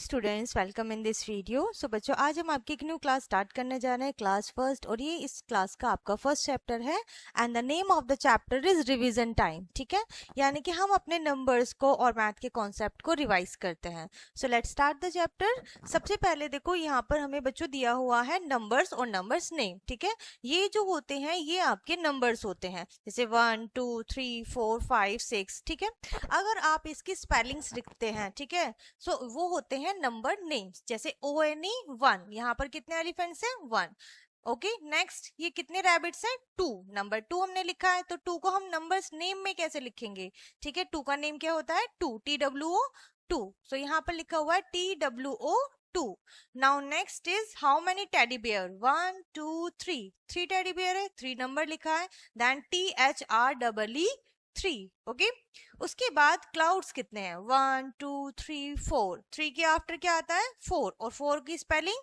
Students, welcome in this video. So बच्चों, आज हम आपकी एक न्यू क्लास स्टार्ट करने जा रहे हैं, क्लास फर्स्ट, और ये इस क्लास का आपका फर्स्ट चैप्टर है। And the name of the chapter is revision time. ठीक है, यानी कि हम अपने नंबर्स को और मैथ के कॉन्सेप्ट को रिवाइज करते हैं। So let's start the chapter. सबसे पहले देखो, यहाँ पर हमें बच्चों दिया हुआ है नंबर्स और नंबर्स नेम। ठीक है, ये जो होते हैं ये आपके नंबर्स होते हैं, जैसे 1 2 3 4 5 6। ठीक है, अगर आप इसकी स्पेलिंग्स लिखते हैं, ठीक है, सो वो होते हैं नंबर नेम्स। जैसे ONE 1, यहाँ पर कितने एलिफेंट्स हैं? 1। ओके, नेक्स्ट, ये कितने रैबिट्स हैं? 2। नंबर 2 हमने लिखा है, तो 2 को हम नंबर्स नेम में कैसे लिखेंगे? ठीक है, 2 का नेम क्या होता है? 2, TWO 2। सो यहाँ पर लिखा हुआ है TWO 2। Now next is how many teddy bear? 1 2 3। 3 teddy bear है, 3 नंबर लिखा है। Then THREE 3। ओके, उसके बाद क्लाउड्स कितने हैं? 1 2 3 4। 3 के आफ्टर क्या आता है? 4, और 4 की स्पेलिंग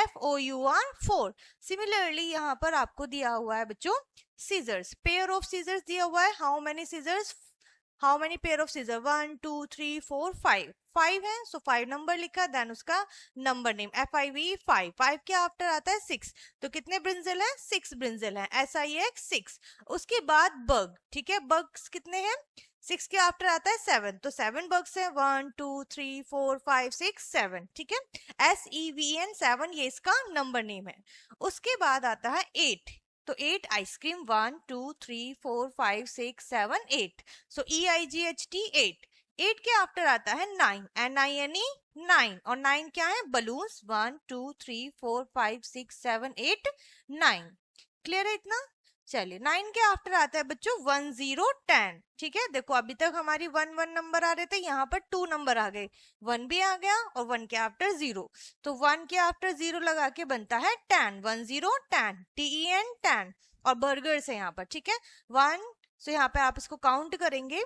FOUR 4। सिमिलरली यहाँ पर आपको दिया हुआ है बच्चों सीजर्स, पेयर ऑफ सीजर्स दिया हुआ है। How many scissors? How many pair of scissor? 1 2 3 4 5। 5 है, सो 5 नंबर लिखा। देन उसका नंबर नेम FIV 5। 5 के आफ्टर आता है 6, तो कितने ब्रिंजल है? 6 ब्रिंजल है, SIX 6। उसके बाद बग, ठीक है, बग्स कितने हैं? 6 के आफ्टर आता है 7, तो 7 बग्स है। 1 2 3 4 5 6 7। ठीक है, SEVEN 7, ये इसका नंबर नेम है। उसके बाद आता है 8, तो 8 आइसक्रीम। 1 2 3 4 5 6 7 8, सो EIGHT 8। 8 के आफ्टर आता है 9, NINE 9, और 9 क्या है? बलून्स। 1 2 3 4 5 6 7 8 9। क्लियर है इतना? चलिए, 9 के आफ्टर आता है बच्चों 1 0 10। ठीक है, देखो अभी तक हमारी 1 1 नंबर आ रहे थे, यहाँ पर 2 नंबर आ गए, 1 भी आ गया और 1 के आफ्टर 0, तो 1 के आफ्टर 0 लगा के बनता है 10। 1 0 10, TEN 10। और बर्गर्स है यहाँ पर, ठीक है, 1। सो यहाँ पे आप इसको काउंट करेंगे।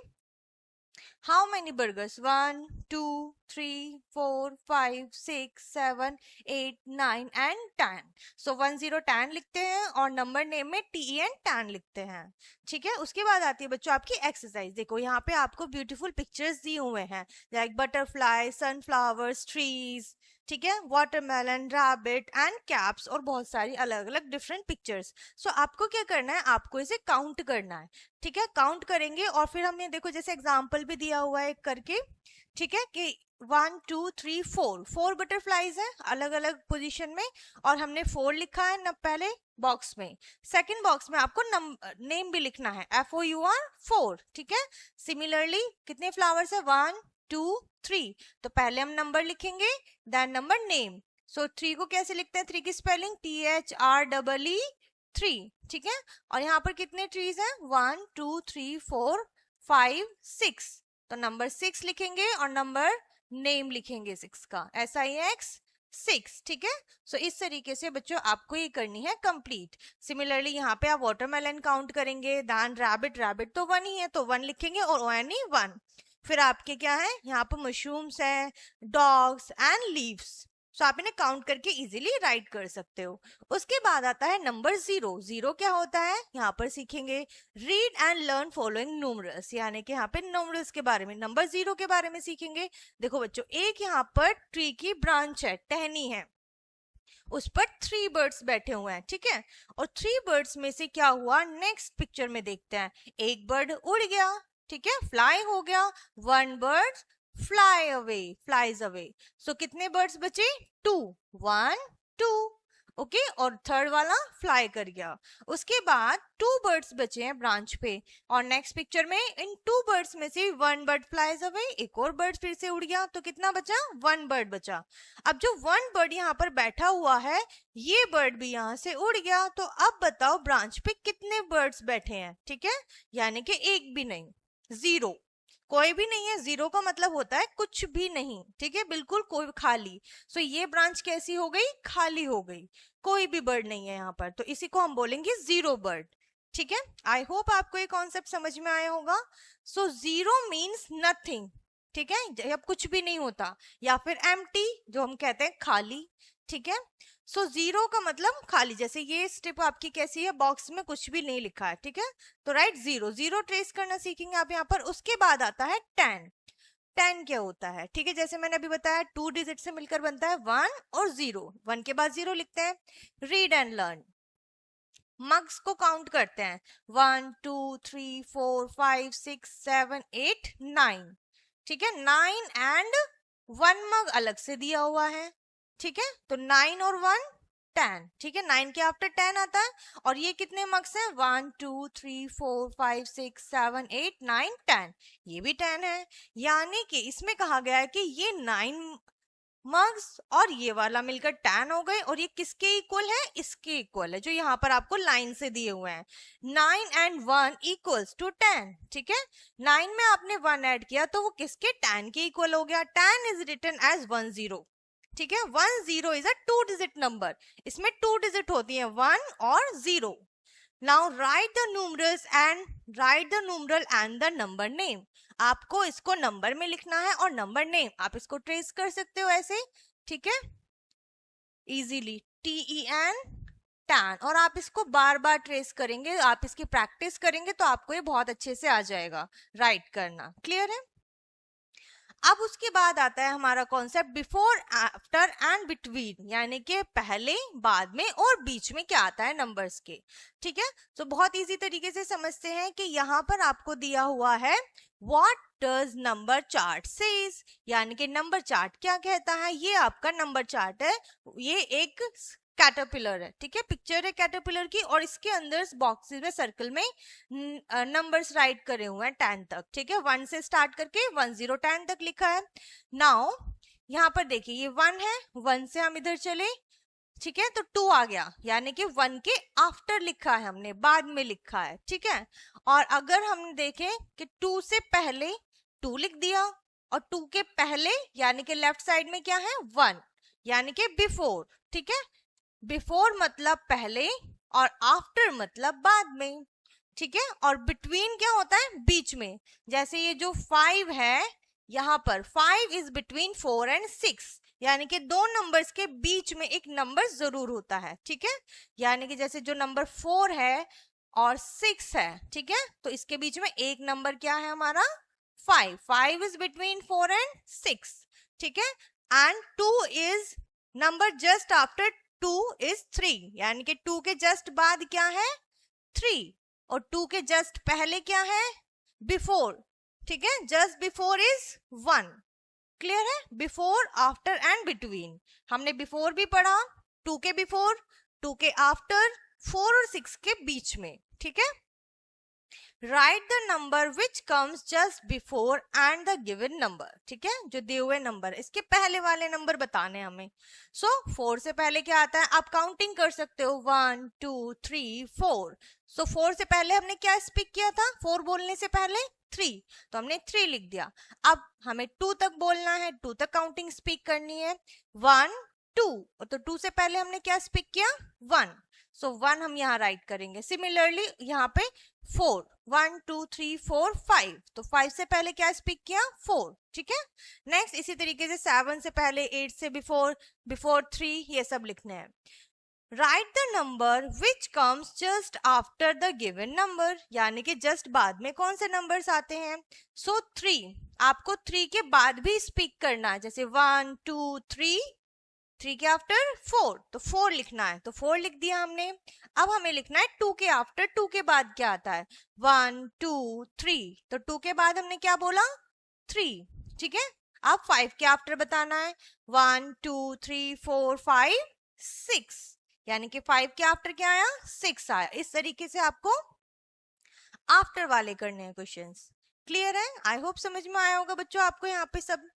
How many burgers? 1 2 3 4 5 6 7 8 9 and 10। So 1 0 10 लिखते हैं और नंबर नेम में TEN 10 लिखते हैं। ठीक है, उसके बाद आती है बच्चों आपकी एक्सरसाइज। देखो यहाँ पे आपको ब्यूटीफुल पिक्चर्स दिए हुए हैं, लाइक बटरफ्लाई, सनफ्लावर्स, ट्रीज, ठीक है, वाटरमेलन, रैबिट एंड कैप्स, और बहुत सारी अलग अलग डिफरेंट पिक्चर्स। सो आपको क्या करना है? आपको इसे काउंट करना है। ठीक है, काउंट करेंगे और फिर हमने देखो जैसे एग्जांपल भी दिया हुआ है करके, ठीक है, कि 1 2 3 4, 4 बटरफ्लाईज है अलग अलग पोजीशन में, और हमने 4 लिखा है न पहले बॉक्स में। सेकंड बॉक्स में आपको नेम भी लिखना है, FOUR 4। ठीक है, सिमिलरली कितने फ्लावर्स है? 1 2 3, तो पहले हम नंबर लिखेंगे, देन नंबर नेम। सो 3 को कैसे लिखते हैं? 3 की स्पेलिंग THREE 3। ठीक है, और यहाँ पर कितने ट्रीज हैं? 1 2 3 4 5 6, तो नंबर 6 लिखेंगे और नंबर नेम लिखेंगे 6 का, SIX 6। ठीक है, सो इस तरीके से बच्चों आपको ये करनी है कंप्लीट। सिमिलरली यहाँ पे आप वाटरमेलन काउंट करेंगे, दान रैबिट, रैबिट तो 1 ही है तो 1 लिखेंगे, और ONE 1। फिर आपके क्या है? यहाँ पर मशरूम्स हैं, डॉग्स एंड लीव्स। सो आप इन्हें काउंट करके इजीली राइट कर सकते हो। उसके बाद आता है नंबर 0। 0 क्या होता है? यहाँ पर सीखेंगे read and learn following numerals, यानी कि यहाँ पे न्यूमरल्स के बारे में, नंबर 0 के बारे में सीखेंगे। देखो बच्चों, एक यहाँ पर ट्री की ब्रांच है, टहनी है, उस पर 3 बर्ड्स बैठे हुए हैं। ठीक है, और 3 बर्ड्स में से क्या हुआ? नेक्स्ट पिक्चर में देखते हैं। एक बर्ड उड़ गया, ठीक है, फ्लाई हो गया। 1 bird fly away, flies away. So कितने बर्ड्स बचे? 2, 1 2। ओके, और थर्ड वाला फ्लाई कर गया। उसके बाद 2 बर्ड्स बचे हैं ब्रांच पे, और नेक्स्ट पिक्चर में इन 2 बर्ड्स में से 1 बर्ड फ्लाइज अवे, एक और बर्ड फिर से उड़ गया, तो कितना बचा? 1 बर्ड बचा। अब जो 1 बर्ड यहाँ पर बैठा हुआ है, ये बर्ड भी यहाँ से उड़ गया, तो अब बताओ ब्रांच पे कितने बर्ड्स बैठे हैं? ठीक है, यानी कि एक भी नहीं, 0, कोई भी नहीं है। 0 का मतलब होता है कुछ भी नहीं। ठीक है, बिल्कुल कोई खाली। सो ये ब्रांच कैसी हो गई? खाली हो गई, कोई भी बर्ड नहीं है यहाँ पर, तो इसी को हम बोलेंगे 0 बर्ड। ठीक है, आई होप आपको ये कॉन्सेप्ट समझ में आया होगा। सो 0 मीन्स नथिंग। ठीक है, जब कुछ भी नहीं होता, या फिर एम्प्टी जो हम कहते हैं खाली। ठीक है, सो 0 का मतलब खाली। जैसे ये स्टेप आपकी कैसी है? बॉक्स में कुछ भी नहीं लिखा है। ठीक है, तो राइट 0 0 ट्रेस करना सीखेंगे आप यहाँ पर। उसके बाद आता है 10। 10 क्या होता है, ठीक है। जैसे मैंने अभी बताया 2 डिजिट से मिलकर बनता है 1 और 0, 1 के बाद 0 लिखते हैं। रीड एंड लर्न, मग्स को काउंट करते हैं 1 2 3 4 5 6 7 8 9, ठीक है। 9 एंड 1 मग अलग से दिया हुआ है, ठीक है। तो 9 और 1 10, ठीक है। 9 के आफ्टर 10 आता है। और ये कितने मग्स हैं 1 2 3 4 5 6 7 8 9 10, ये भी 10 है। यानी कि इसमें कहा गया है कि ये 9 मग्स और ये वाला मिलकर 10 हो गए। और ये किसके इक्वल है, इसके इक्वल है, जो यहाँ पर आपको लाइन से दिए हुए हैं। 9 एंड 1 इक्वल्स टू 10, ठीक है। 9 में आपने 1 ऐड किया तो वो किसके 10 के इक्वल हो गया। 10 इज रिटन एज 10, ठीक है। 10 इज अ 2 डिजिट नंबर, इसमें 2 डिजिट होती है 1 और 0। Now right the numeral and the number name. आपको इसको नंबर में लिखना है और नंबर नेम आप इसको ट्रेस कर सकते हो ऐसे, ठीक है, इजीली, TEN टैन। और आप इसको बार बार ट्रेस करेंगे, आप इसकी प्रैक्टिस करेंगे तो आपको ये बहुत अच्छे से आ जाएगा राइट करना। क्लियर है। अब उसके बाद आता है हमारा concept before, after and between, यानी कि पहले, बाद में और बीच में क्या आता है नंबर्स के, ठीक है। तो बहुत इजी तरीके से समझते हैं कि यहाँ पर आपको दिया हुआ है what does number chart says, यानी कि नंबर चार्ट क्या कहता है। ये आपका नंबर चार्ट है, ये एक कैटरपिलर है, ठीक है। पिक्चर है कैटरपिलर की और इसके अंदर बॉक्सेस में सर्कल में नंबर्स राइट करे हुए हैं 10 तक, ठीक है। 1 से स्टार्ट करके 10 10 तक लिखा है। नाउ यहाँ पर देखिए ये 1 है, 1 से हम इधर चले, ठीक है, तो 2 आ गया, यानी कि 1 के आफ्टर लिखा है हमने, बाद में लिखा है, ठीक है। और अगर हम देखें कि 2 से पहले 2 लिख दिया और 2 के पहले यानी कि लेफ्ट साइड में क्या है 1, यानी कि बिफोर, ठीक है। बिफोर मतलब पहले और आफ्टर मतलब बाद में, ठीक है। और बिटवीन क्या होता है बीच में, जैसे ये जो 5 है यहाँ पर 5 इज बिटवीन 4 एंड 6, यानी कि दो नंबर्स के बीच में एक नंबर जरूर होता है, ठीक है। यानी कि जैसे जो नंबर 4 है और 6 है, ठीक है, तो इसके बीच में एक नंबर क्या है हमारा 5, 5 इज बिटवीन 4 एंड 6, ठीक है। And 2 is number just after 2 is 3, यानी कि 2 के जस्ट बाद क्या है 3, और 2 के जस्ट पहले क्या है बिफोर, ठीक है। Just before is 1। क्लियर है। बिफोर, आफ्टर एंड बिटवीन, हमने बिफोर भी पढ़ा, 2 के बिफोर, 2 के आफ्टर, 4 और 6 के बीच में, ठीक है। Right the number which comes just before and the given number, ठीक है, जो दिए हुए नंबर इसके पहले वाले नंबर बताने हमें। सो 4 से पहले क्या आता है, आप काउंटिंग कर सकते हो 1 2 3 4। सो 4 से पहले हमने क्या स्पीक किया था, 4 बोलने से पहले 3, तो हमने 3 लिख दिया। अब हमें 2 तक बोलना है, 2 तक काउंटिंग स्पीक करनी है 1 2, तो 2 से पहले हमने क्या स्पीक किया 1, सो 1 हम यहाँ राइट करेंगे। सिमिलरली यहाँ पे 4, 1 2 3 4 5, तो 5 से पहले क्या स्पीक किया 4, ठीक है। नेक्स्ट इसी तरीके से 7 से पहले, 8 से बिफोर, बिफोर 3, ये सब लिखने हैं। Right the number which comes just after the given number, यानी कि जस्ट बाद में कौन से नंबर्स आते हैं। सो 3, आपको 3 के बाद भी स्पीक करना है, जैसे 1 2 3, 3 के आफ्टर 4, तो 4 लिखना है, तो 4 लिख दिया हमने। अब हमें लिखना है 2 के आफ्टर, 2 के बाद क्या आता है 1 2 3, तो 2 के बाद हमने क्या बोला 3, ठीक है। अब 5 के आफ्टर बताना है 1 2 3 4 5 6, यानी कि 5 के आफ्टर क्या आया 6 आया। इस तरीके से आपको आफ्टर वाले करने हैं क्वेश्चंस। क्लियर है। आई होप समझ में आया होगा बच्चों आपको यहाँ पे सब।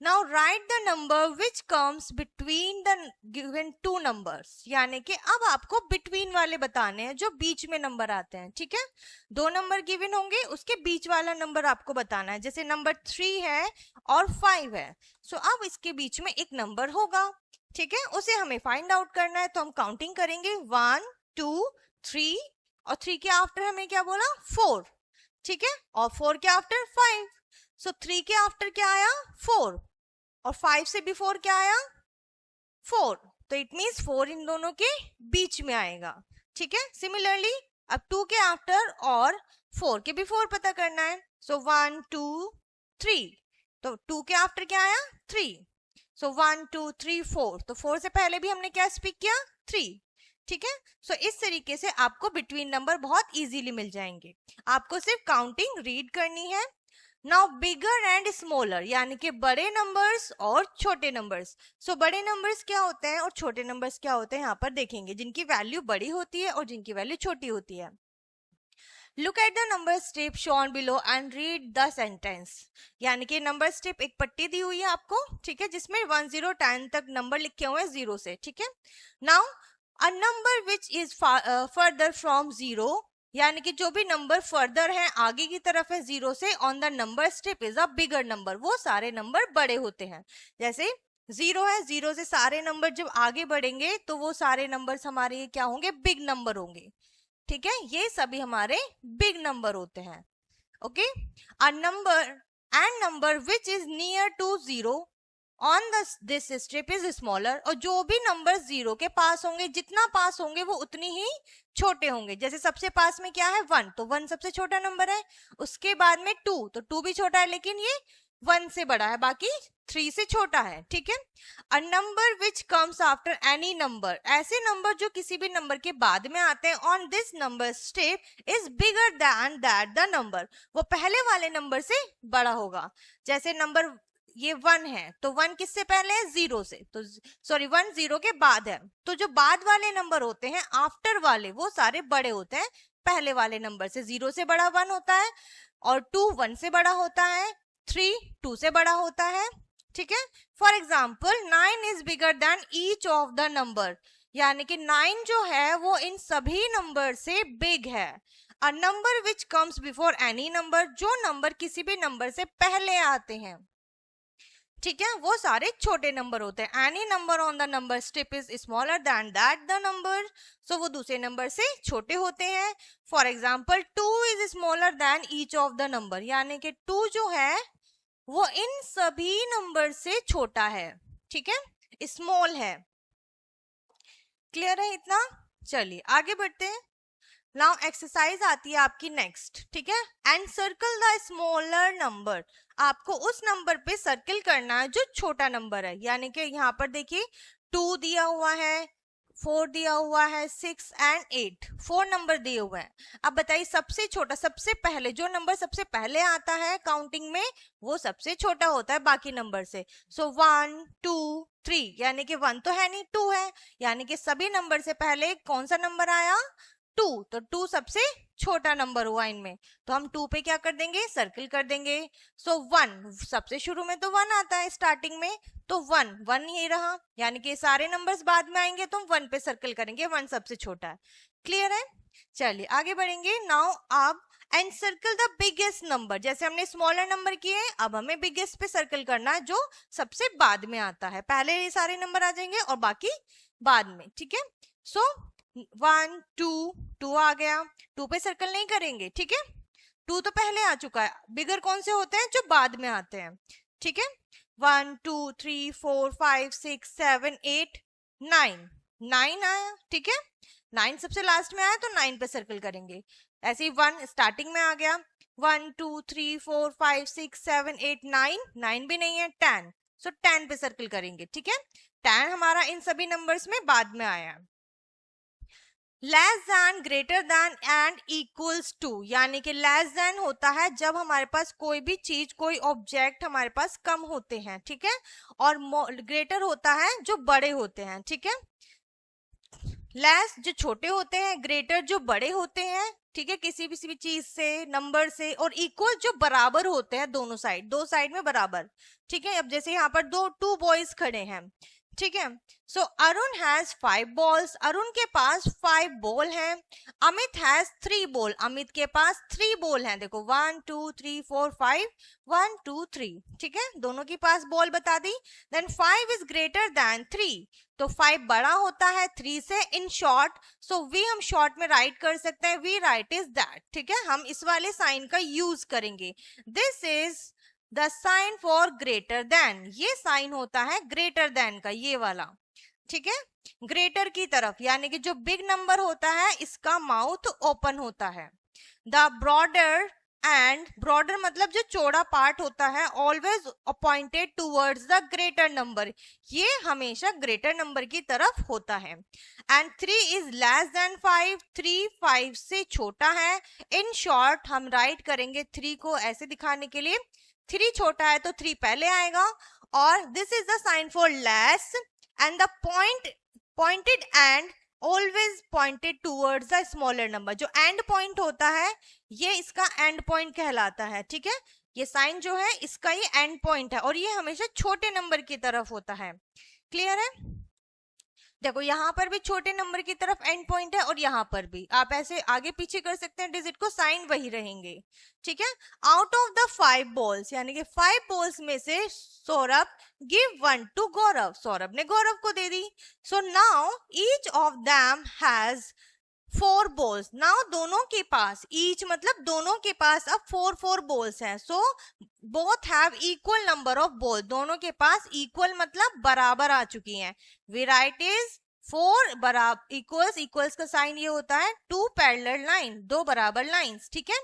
Now write the number which comes between the given two numbers, यानी कि अब आपको between वाले बताने हैं जो बीच में नंबर आते हैं, ठीक है। 2 नंबर गिवन होंगे, उसके बीच वाला नंबर आपको बताना है, जैसे नंबर 3 है और 5 है, सो अब इसके बीच में एक नंबर होगा, ठीक है, उसे हमें फाइंड आउट करना है। तो हम काउंटिंग करेंगे 1 2 3, और 3 के आफ्टर हमें क्या बोला 4, ठीक है, और 4 के आफ्टर 5, सो 3 के आफ्टर क्या आया 4, और 5 से बिफोर क्या आया 4, तो इट मींस 4 इन दोनों के बीच में आएगा, ठीक है। सिमिलरली अब 2 के आफ्टर और 4 के बिफोर पता करना है, सो 1 2 3, तो 2 के आफ्टर क्या आया 3, सो 1 2 3 4, तो 4 से पहले भी हमने क्या स्पीक किया 3, ठीक है। सो इस तरीके से आपको बिटवीन नंबर बहुत इजीली मिल जाएंगे, आपको सिर्फ काउंटिंग रीड करनी है। नाउ बिगर एंड स्मॉलर, यानी कि बड़े नंबर्स और छोटे नंबर्स। सो बड़े नंबर्स क्या होते हैं और छोटे नंबर्स क्या होते हैं यहाँ पर देखेंगे, जिनकी वैल्यू बड़ी होती है और जिनकी वैल्यू छोटी होती है। Look at the number strip shown below and read the sentence, यानी कि नंबर स्ट्रिप एक पट्टी दी हुई है आपको, ठीक है, जिसमें 1 0 10 तक नंबर लिखे हुए हैं 0 से, ठीक है। Now a number which is further from 0, यानी कि जो भी नंबर फर्दर है आगे की तरफ है 0 से, on the number strip is a bigger number, वो सारे नंबर बड़े होते हैं। जैसे 0 है, 0 से सारे नंबर जब आगे बढ़ेंगे तो वो सारे नंबर्स हमारे क्या होंगे, बिग नंबर होंगे, ठीक है, ये सभी हमारे बिग नंबर होते हैं। Okay, a number and number which is near to 0 on this strip is smaller, और जो भी नंबर 0 के पास होंगे, जितना पास होंगे वो उतनी ही छोटे होंगे। जैसे सबसे पास में क्या है 1, तो 1 सबसे छोटा नंबर है, उसके बाद में 2, तो 2 भी छोटा है लेकिन ये 1 से बड़ा है, बाकी 3 से छोटा है, ठीक है। A number which comes after any number, ऐसे नंबर जो किसी भी नंबर के बाद में आते हैं, on this number strip is bigger than that the number, वो पहले वाले नंबर से बड़ा होगा। जैसे नंबर ये 1 है, तो 1 किससे पहले है 0 से, तो सॉरी 1 0 के बाद है, तो जो बाद वाले नंबर होते हैं आफ्टर वाले वो सारे बड़े होते हैं पहले वाले नंबर से। 0 से बड़ा 1 होता है, और 2 1 से बड़ा होता है, 3 2 से बड़ा होता है, ठीक है। For example 9 is bigger than each of the number, यानी कि 9 जो है वो इन सभी नंबर से बिग है। A number which comes before any number, जो नंबर किसी भी नंबर से पहले आते हैं, ठीक है, वो सारे छोटे नंबर होते हैं। Any number on the number strip is smaller than that the number, so वो दूसरे नंबर से छोटे होते हैं। For example 2 is smaller than each of the number, यानी कि 2 जो है वो इन सभी नंबर से छोटा है, ठीक है, स्मॉल है। क्लियर है इतना? चलिए आगे बढ़ते हैं। नाउ एक्सरसाइज आती है आपकी नेक्स्ट, ठीक है। And circle the smaller number, आपको उस नंबर पे सर्कल करना है जो छोटा नंबर है, यानी कि यहाँ पर देखिए 2 दिया हुआ है, 4 दिया हुआ है, 6 एंड 8, 4 नंबर दिए हुए हैं। अब बताइए सबसे छोटा, सबसे पहले जो नंबर सबसे पहले आता है काउंटिंग में वो सबसे छोटा होता है बाकी नंबर से। सो 1 2 3, यानी कि 1 तो है नहीं 2 है, यानी कि सभी नंबर से पहले कौन सा नंबर आया 2, तो 2 सबसे छोटा नंबर हुआ इनमें, तो हम 2 पे क्या कर देंगे सर्कल कर देंगे। सो 1 सबसे शुरू में तो 1 आता है स्टार्टिंग में, तो 1 1 ये रहा, यानी कि सारे नंबर्स बाद में आएंगे तो हम 1 पे सर्कल करेंगे, 1 सबसे छोटा है। क्लियर है? चलिए आगे बढ़ेंगे। नाउ अब and circle the biggest number, जैसे हमने स्मॉलर नंबर किए अब हमें बिगेस्ट पे सर्कल करना है जो सबसे बाद में आता है, पहले ये सारे नंबर आ जाएंगे और बाकी बाद में, ठीक है। सो 1 2 2 आ गया, 2 पे सर्कल नहीं करेंगे, ठीक है, 2 तो पहले आ चुका है। बिगर कौन से होते हैं जो बाद में आते हैं, ठीक है। 1 2 3 4 5 6 7 8 9, 9 आया, ठीक है, 9 सबसे लास्ट में आया तो 9 पे सर्कल करेंगे। ऐसे ही 1 स्टार्टिंग में आ गया, 1 2 3 4 5 6 7 8 9, 9 भी नहीं है 10, सो 10 पे सर्कल करेंगे, ठीक है। 10 हमारा इन सभी नंबर्स में बाद में आया। Less than, greater than and equals to, यानी कि लेस देन होता है जब हमारे पास कोई भी चीज कोई ऑब्जेक्ट हमारे पास कम होते हैं, ठीक है, और ग्रेटर होता है जो बड़े होते हैं, ठीक है। लेस जो छोटे होते हैं, ग्रेटर जो बड़े होते हैं, ठीक है, किसी भी चीज से नंबर से, और इक्वल जो बराबर होते हैं दोनों साइड, दो साइड में बराबर, ठीक है। अब जैसे यहाँ पर 2 बॉयज खड़े हैं, ठीक है। सो अरुण हैज 5 बॉल्स, अरुण के पास 5 बॉल हैं। अमित हैज 3 बॉल, अमित के पास 3 बॉल हैं। देखो 1 2 3 4 5, 1 2 3, ठीक है, दोनों के पास बॉल बता दी। देन 5 इज ग्रेटर देन 3, तो 5 बड़ा होता है 3 से इन शॉर्ट, सो वी हम शॉर्ट में राइट कर सकते हैं, वी राइट इज दैट, ठीक है, हम इस वाले साइन का यूज करेंगे। This is the sign for greater than, ये साइन होता है ग्रेटर देन का, ये वाला, ठीक है, ग्रेटर की तरफ, यानी कि जो बिग नंबर होता है इसका माउथ ओपन होता है। द ब्रॉडर एंड ब्रॉडर मतलब जो चौड़ा पार्ट होता है always appointed towards the greater number, ये हमेशा ग्रेटर नंबर की तरफ होता है। एंड 3 इज लेस देन 5, 3 5 से छोटा है। इन शॉर्ट हम राइट करेंगे 3 को ऐसे दिखाने के लिए, 3 छोटा है तो 3 पहले आएगा, और this is the sign for less and the pointed end always pointed towards the smaller number. जो एंड पॉइंट होता है ये इसका एंड पॉइंट कहलाता है, ठीक है। ये साइन जो है इसका ये एंड पॉइंट है और ये हमेशा छोटे नंबर की तरफ होता है। क्लियर है? देखो यहाँ पर भी छोटे नंबर की तरफ एंड पॉइंट है और यहाँ पर भी आप ऐसे आगे पीछे कर सकते हैं डिजिट को, साइन वही रहेंगे, ठीक है। आउट ऑफ द 5 बॉल्स, यानी कि 5 बॉल्स में से सौरभ गिव 1 टू गौरव, सौरभ ने गौरव को दे दी। So now each of them has 4 balls. Now दोनों के पास, ईच मतलब दोनों के पास अब 4 बॉल्स हैं। So both have equal number of ball, दोनों के पास इक्वल मतलब बराबर आ चुकी हैं। वी राइट इज 4 बराबर इक्वल्स का साइन ये होता है 2 पैरेलल लाइन, 2 बराबर लाइंस, ठीक है,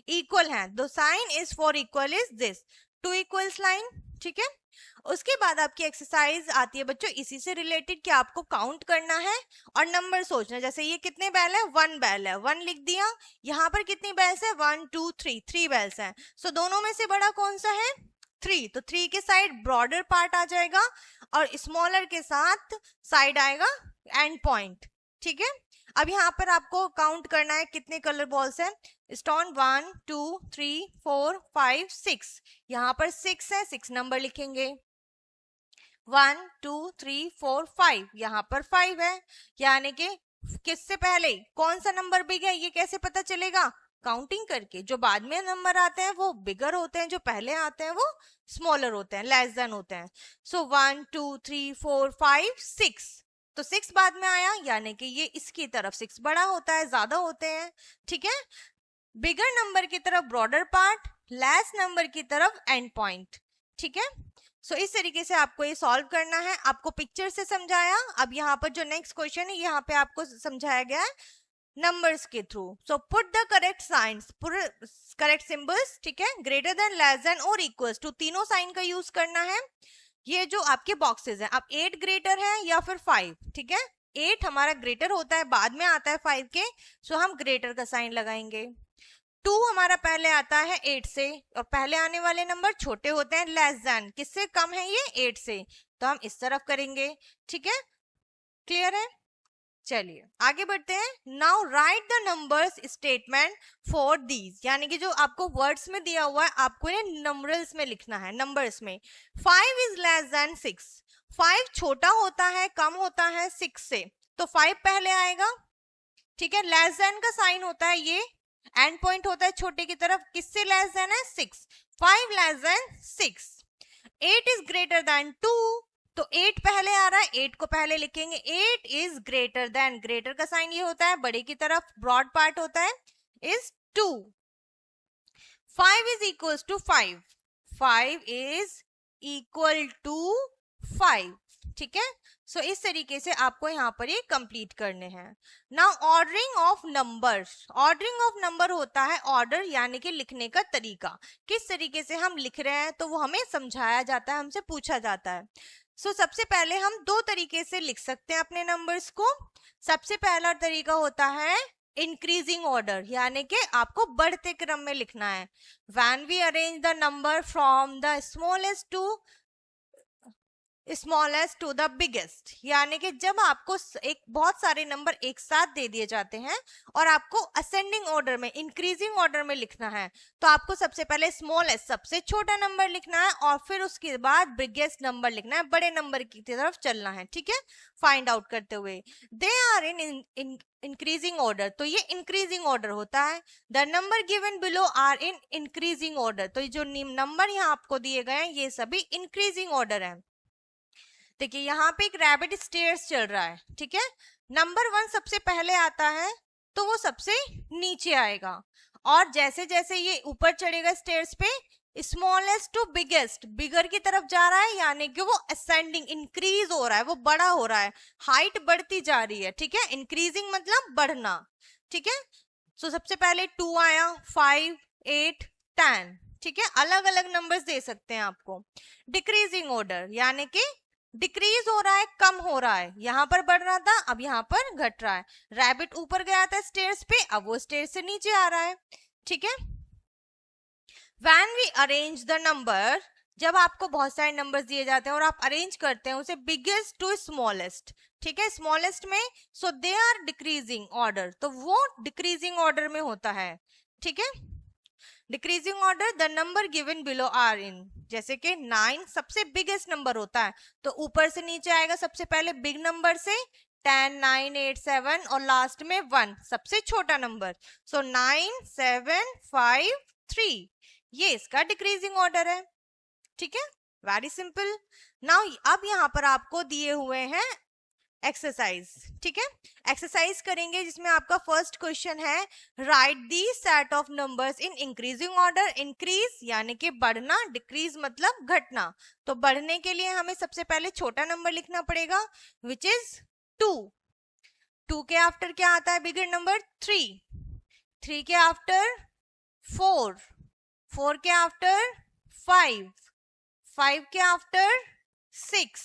इक्वल हैं। The sign is for equal is this 2 equals line, ठीक है। उसके बाद आपकी एक्सरसाइज आती है बच्चों इसी से रिलेटेड कि आपको काउंट करना है और नंबर सोचना। जैसे ये कितने बैल है, 1 बैल है, 1 लिख दिया। यहाँ पर कितनी बैल्स है, 1 2 3, 3 बैल्स हैं। सो दोनों में से बड़ा कौन सा है, 3, तो 3 के साइड ब्रॉडर पार्ट आ जाएगा और स्मॉलर के साथ साइड आएगा एंड पॉइंट, ठीक है। अब यहाँ पर आपको काउंट करना है कितने कलर बॉल्स हैं। स्टोन 1 2 3 4 5 6, यहाँ पर 6 है, 6 नंबर लिखेंगे। 1 2 3 4 5, यहाँ पर 5 है, यानी कि किससे पहले कौन सा नंबर बिग है ये कैसे पता चलेगा, काउंटिंग करके। जो बाद में नंबर आते हैं वो बिगर होते हैं, जो पहले आते हैं वो स्मॉलर होते हैं, लेस देन होते हैं। सो 1 2 3 4 5 6, तो 6 बाद में आया, यानी कि ये इसकी तरफ 6 बड़ा होता है, ज्यादा होते हैं, ठीक है। बिगर नंबर की तरफ ब्रॉडर पार्ट, लेस नंबर की तरफ एंड पॉइंट, ठीक है। सो इस तरीके से आपको ये सॉल्व करना है। आपको पिक्चर से समझाया, अब यहाँ पर जो नेक्स्ट क्वेश्चन है यहाँ पे आपको समझाया गया है नंबर्स के through. So put the correct science, correct symbols, ठीक है, ग्रेटर देन, लेस देन और इक्वल्स टू, तीनों साइन का यूज करना है। ये जो आपके बॉक्सेस हैं, अब 8 ग्रेटर है या फिर 5, ठीक है, 8 हमारा ग्रेटर होता है, बाद में आता है 5 के, सो हम ग्रेटर का साइन लगाएंगे। 2 हमारा पहले आता है 8 से, और पहले आने वाले नंबर छोटे होते हैं, लेस देन, किससे कम है ये, 8 से, तो हम इस तरफ करेंगे, ठीक है। क्लियर है? चलिए आगे बढ़ते हैं। Now right the numbers statement for these, यानी कि जो आपको वर्ड्स में दिया हुआ है आपको ये नंबर्स में लिखना है, नंबर्स में। 5 इज लेस देन 6, 5 छोटा होता है, कम होता है 6 से, तो 5 पहले आएगा, ठीक है। लेस देन का साइन होता है ये, एंड पॉइंट होता है छोटे की तरफ, किससे लेस देन है, 6, 5 less than 6। 8 is greater than 2, तो 8 पहले आ रहा है, 8 को पहले लिखेंगे। 8 इज ग्रेटर देन, ग्रेटर का साइन ये होता है बड़े की तरफ, ब्रॉड पार्ट होता है is 2। 5 is equal to 5, 5 is equal to 5, ठीक है। सो इस तरीके से आपको यहाँ पर ये कंप्लीट करने हैं। Now ordering of numbers, ordering of number होता है ऑर्डर, यानी कि लिखने का तरीका, किस तरीके से हम लिख रहे हैं, तो वो हमें समझाया जाता है, हमसे पूछा जाता है। सबसे पहले हम 2 तरीके से लिख सकते हैं अपने नंबर्स को। सबसे पहला तरीका होता है इंक्रीजिंग ऑर्डर, यानी कि आपको बढ़ते क्रम में लिखना है। When we arrange the number from the smallest to the biggest, यानी कि जब आपको एक बहुत सारे नंबर एक साथ दे दिए जाते हैं और आपको असेंडिंग ऑर्डर में, इंक्रीजिंग ऑर्डर में लिखना है, तो आपको सबसे पहले स्मॉलेस्ट, सबसे छोटा नंबर लिखना है और फिर उसके बाद बिगेस्ट नंबर लिखना है, बड़े नंबर की तरफ चलना है, ठीक है, फाइंड आउट करते हुए। They are in increasing order, तो ये इंक्रीजिंग ऑर्डर होता है। The number given below are in increasing order, तो ये जो नंबर यहाँ आपको दिए गए हैं ये सभी इंक्रीजिंग ऑर्डर है। देखिए यहाँ पे एक रैबिट स्टेयर्स चल रहा है, ठीक है। नंबर 1 सबसे पहले आता है तो वो सबसे नीचे आएगा, और जैसे जैसे ये ऊपर चढ़ेगा स्टेयर्स पे, स्मॉलेस्ट टू बिगेस्ट, बिगर की तरफ जा रहा है, यानी कि वो असेंडिंग, इंक्रीज हो रहा है, वो बड़ा हो रहा है, हाइट बढ़ती जा रही है, ठीक है। इंक्रीजिंग मतलब बढ़ना, ठीक है। सबसे पहले 2 आया, 5 8 10, ठीक है, अलग अलग नंबर्स दे सकते हैं आपको। डिक्रीजिंग ऑर्डर यानी कि डिक्रीज हो रहा है, कम हो रहा है, यहाँ पर बढ़ रहा था अब यहाँ पर घट रहा है। रैबिट ऊपर गया था स्टेयर्स पे, अब वो स्टेयर्स से नीचे आ रहा है, ठीक है। When we arrange the number, जब आपको बहुत सारे नंबर्स दिए जाते हैं और आप अरेंज करते हैं उसे बिगेस्ट टू स्मॉलेस्ट, ठीक है, स्मॉलेस्ट में, so they are decreasing order, तो वो डिक्रीजिंग ऑर्डर में होता है, ठीक है। Decreasing order, the number given below are in, जैसे कि 9 सबसे बिगेस्ट नंबर होता है, तो ऊपर से नीचे आएगा सबसे पहले बिग नंबर से 10, 9, 8, 7 और लास्ट में 1 सबसे छोटा नंबर, सो 9, 7, 5, 3, ये इसका डिक्रीजिंग ऑर्डर है, ठीक है, वेरी सिंपल। नाउ अब यहाँ पर आपको दिए हुए हैं एक्सरसाइज, ठीक है, एक्सरसाइज करेंगे जिसमें आपका फर्स्ट क्वेश्चन है right the set of numbers in increasing order. Increase यानी कि बढ़ना, डिक्रीज मतलब घटना, तो बढ़ने के लिए हमें सबसे पहले छोटा नंबर लिखना पड़ेगा विच इज 2। 2 के आफ्टर क्या आता है बिगर नंबर 3, 3 के आफ्टर 4, 4 के आफ्टर 5, 5 के आफ्टर 6,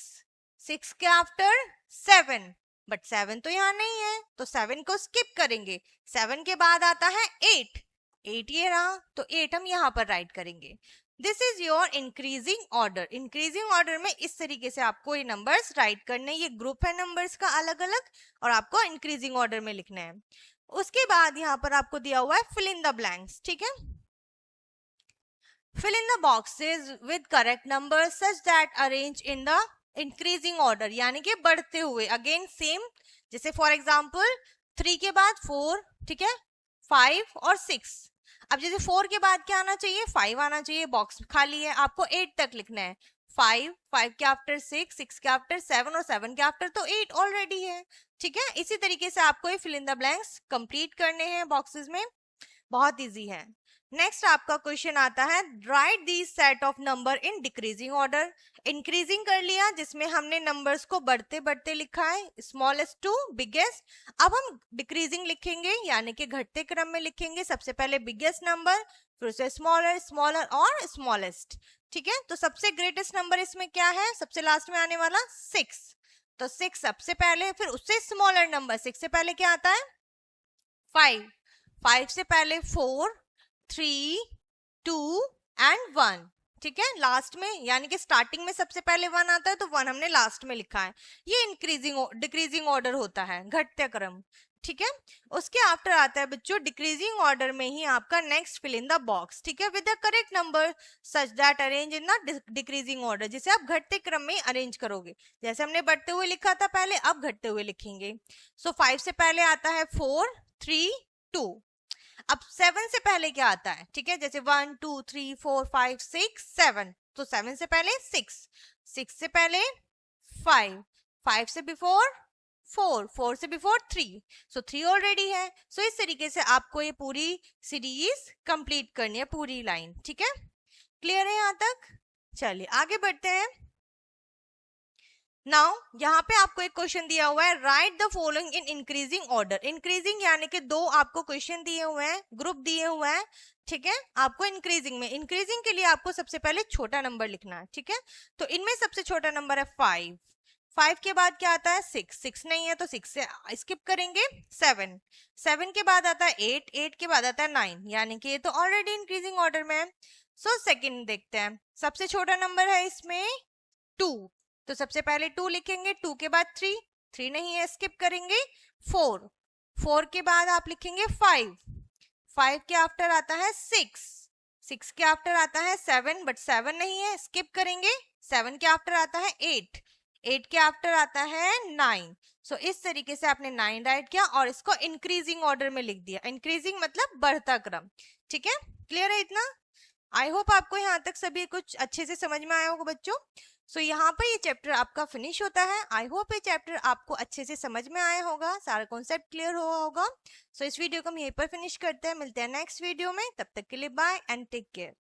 6 के आफ्टर 7, बट 7 तो यहाँ नहीं है तो 7 को स्किप करेंगे। 7 के बाद आता है 8, 8 ये रहा तो 8 हम यहाँ पर राइट करेंगे। This is your increasing order. Increasing order में इस तरीके से आपको ये नंबर्स राइट करने, ये ग्रुप है नंबर्स का अलग अलग और आपको इंक्रीजिंग ऑर्डर में लिखना है। उसके बाद यहाँ पर आपको दिया हुआ है फिल इन द ब्लैंक्स, ठीक है। Fill in the boxes with correct numbers such that arrange in the increasing order, यानी कि बढ़ते हुए। अगेन सेम, जैसे फॉर एग्जाम्पल 3 के बाद 4, ठीक है, 5 और 6। अब जैसे 4 के बाद क्या आना चाहिए, 5 आना चाहिए, बॉक्स खाली है, आपको 8 तक लिखना है। 5, 5 के आफ्टर 6, 6 के आफ्टर 7 और 7 के आफ्टर तो 8 ऑलरेडी है, ठीक है। इसी तरीके से आपको ये fill in the blanks complete करने हैं बॉक्सेस में, बहुत इजी है। नेक्स्ट आपका क्वेश्चन आता है right the set of number in decreasing order. Increasing कर लिया जिसमें हमने नंबर्स को बढ़ते बढ़ते लिखा है, स्मॉलेस्ट टू बिगेस्ट। अब हम डिक्रीजिंग लिखेंगे यानी कि घटते क्रम में लिखेंगे, सबसे पहले बिगेस्ट नंबर, फिर उसे स्मॉलर, स्मॉलर और स्मॉलेस्ट, ठीक है। तो सबसे ग्रेटेस्ट नंबर इसमें क्या है, सबसे लास्ट में आने वाला 6, तो 6 सबसे पहले, फिर उससे स्मॉलर नंबर, 6 से पहले क्या आता है 5, 5 से पहले 4, 3, 2 एंड 1, ठीक है, लास्ट में, यानी कि स्टार्टिंग में सबसे पहले 1 आता है तो 1 हमने लास्ट में लिखा है। ये इंक्रीजिंग डिक्रीजिंग ऑर्डर होता है, घटते क्रम, ठीक है। उसके आफ्टर आता है बच्चों डिक्रीजिंग ऑर्डर में ही आपका next fill in the box, ठीक है, with the correct number such that arrange in the decreasing order, जिसे आप घटते क्रम में अरेंज करोगे। जैसे हमने बढ़ते हुए लिखा था पहले, अब घटते हुए लिखेंगे। सो 5 से पहले आता है 4, 3, 2। अब 7 से पहले क्या आता है, ठीक है, जैसे 1, 2, 3, 4, 5, 6, 7, तो 7 से पहले 6, 6 से पहले 5, 5 से बिफोर 4, 4 से बिफोर 3, सो 3 ऑलरेडी है। सो इस तरीके से आपको ये पूरी सीरीज कंप्लीट करनी है, पूरी लाइन, ठीक है, क्लियर है यहाँ तक। चलिए आगे बढ़ते हैं। नाउ यहाँ पे आपको एक क्वेश्चन दिया हुआ है right the following in increasing order. Increasing यानी कि 2 आपको क्वेश्चन दिए हुए हैं, ग्रुप दिए हुए हैं, ठीक है। आपको इंक्रीजिंग में, इंक्रीजिंग के लिए आपको सबसे पहले छोटा नंबर लिखना है, ठीक है। तो इनमें सबसे छोटा नंबर है 5, 5 के बाद क्या आता है 6, 6 नहीं है तो 6 से स्किप करेंगे। 7, 7 के बाद आता है 8, 8 के बाद आता है 9, यानी कि ये तो ऑलरेडी इंक्रीजिंग ऑर्डर में है। सो सेकेंड देखते हैं, सबसे छोटा नंबर है इसमें 2, तो सबसे पहले 2 लिखेंगे, 2 के बाद 3, 3 नहीं है स्किप करेंगे। 4, 4 के बाद आप लिखेंगे 5, 5 के आफ्टर आता है 6, 6 के आफ्टर आता है 7, बट 7 नहीं है स्किप करेंगे। 7 के आफ्टर आता है 8, 8 के आफ्टर आता है 9। सो इस तरीके से आपने 9 राइट किया और इसको इंक्रीजिंग ऑर्डर में लिख दिया। इंक्रीजिंग मतलब बढ़ता क्रम, ठीक है, क्लियर है इतना। आई होप आपको यहाँ तक सभी कुछ अच्छे से समझ में आया होगा बच्चों। सो यहाँ पर ये चैप्टर आपका फिनिश होता है। आई होप ये चैप्टर आपको अच्छे से समझ में आया होगा, सारा कॉन्सेप्ट क्लियर हुआ होगा। सो इस वीडियो को हम यहीं पर फिनिश करते हैं, मिलते हैं नेक्स्ट वीडियो में, तब तक के लिए बाय एंड टेक केयर।